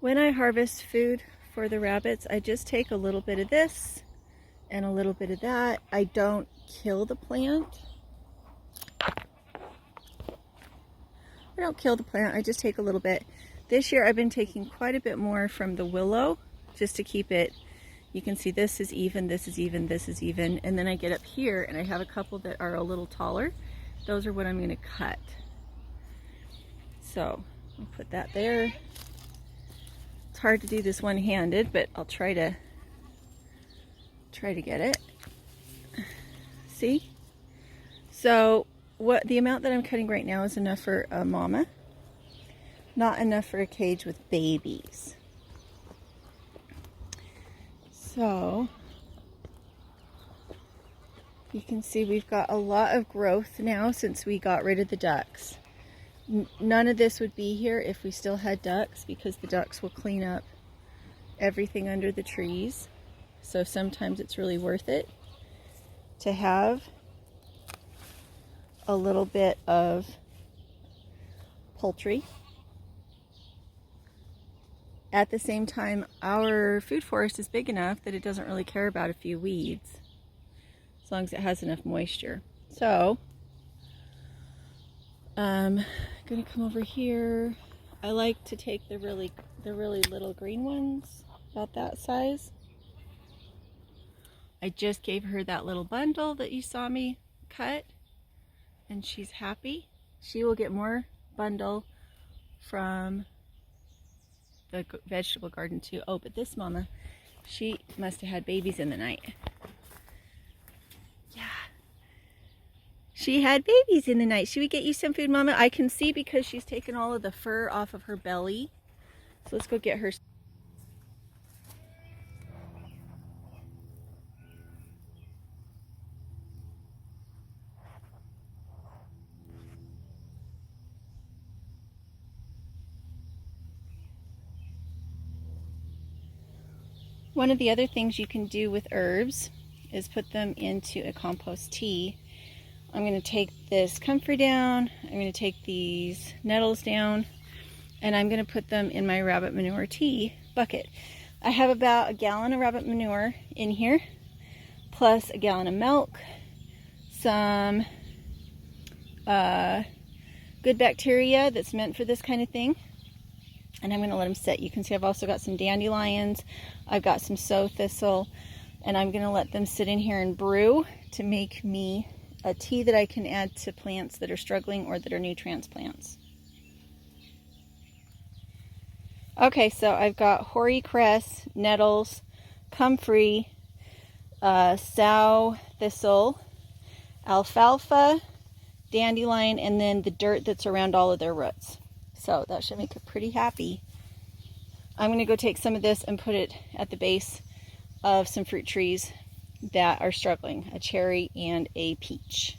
When I harvest food for the rabbits, I just take a little bit of this and a little bit of that. I don't kill the plant. I just take a little bit. This year I've been taking quite a bit more from the willow just to keep it. You can see this is even, this is even, this is even. And then I get up here and I have a couple that are a little taller. Those are what I'm going to cut. So I'll put that there. It's hard to do this one-handed, but I'll try to get it. See? So what the amount that I'm cutting right now is enough for a mama, not enough for a cage with babies. So you can see we've got a lot of growth now since we got rid of the ducks. None of this would be here if we still had ducks, because the ducks will clean up everything under the trees. So sometimes it's really worth it to have a little bit of poultry. At the same time, our food forest is big enough that it doesn't really care about a few weeds, as long as it has enough moisture. So I'm gonna come over here. I like to take the really little green ones, about that size. I just gave her that little bundle that you saw me cut, and she's happy. She will get more bundle from the vegetable garden too. Oh, but this mama, she must have had babies in the night. Yeah. She had babies in the night. Should we get you some food, Mama? I can see because she's taken all of the fur off of her belly. So let's go get her. One of the other things you can do with herbs is put them into a compost tea. I'm going to take this comfrey down, I'm going to take these nettles down, and I'm going to put them in my rabbit manure tea bucket. I have about a gallon of rabbit manure in here, plus a gallon of milk, some good bacteria that's meant for this kind of thing, and I'm going to let them sit. You can see I've also got some dandelions, I've got some sow thistle, and I'm going to let them sit in here and brew to make me a tea that I can add to plants that are struggling or that are new transplants. Okay, so I've got hoary cress, nettles, comfrey, sow thistle, alfalfa, dandelion, and then the dirt that's around all of their roots. So that should make it pretty happy. I'm going to go take some of this and put it at the base of some fruit trees that are struggling, a cherry and a peach.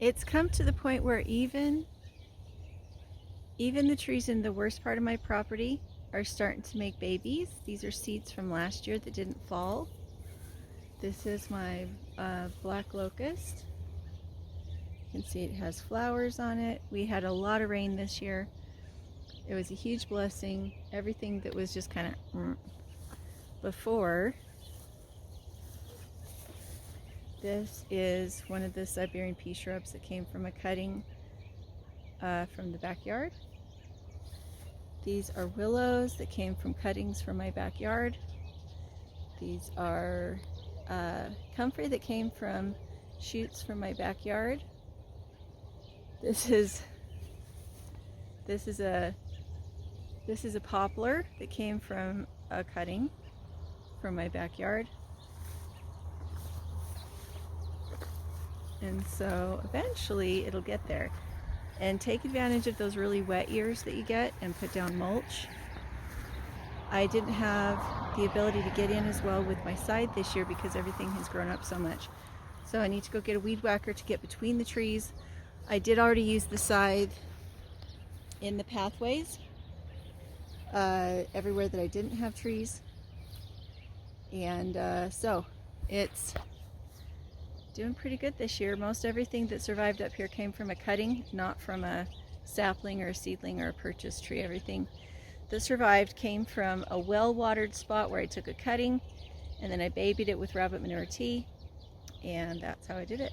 It's come to the point where even the trees in the worst part of my property are starting to make babies. These are seeds from last year that didn't fall. This is my black locust. You can see it has flowers on it. We had a lot of rain this year. It was a huge blessing. Everything that was just kind of before. This is one of the Siberian pea shrubs that came from a cutting from the backyard. These are willows that came from cuttings from my backyard. These are comfrey that came from shoots from my backyard. This is a poplar that came from a cutting from my backyard. And so eventually it'll get there. And take advantage of those really wet years that you get and put down mulch. I didn't have the ability to get in as well with my side this year because everything has grown up so much. So I need to go get a weed whacker to get between the trees. I did already use the scythe in the pathways everywhere that I didn't have trees. And so it's doing pretty good this year. Most everything that survived up here came from a cutting, not from a sapling or a seedling or a purchased tree. Everything that survived came from a well-watered spot where I took a cutting and then I babied it with rabbit manure tea, and that's how I did it.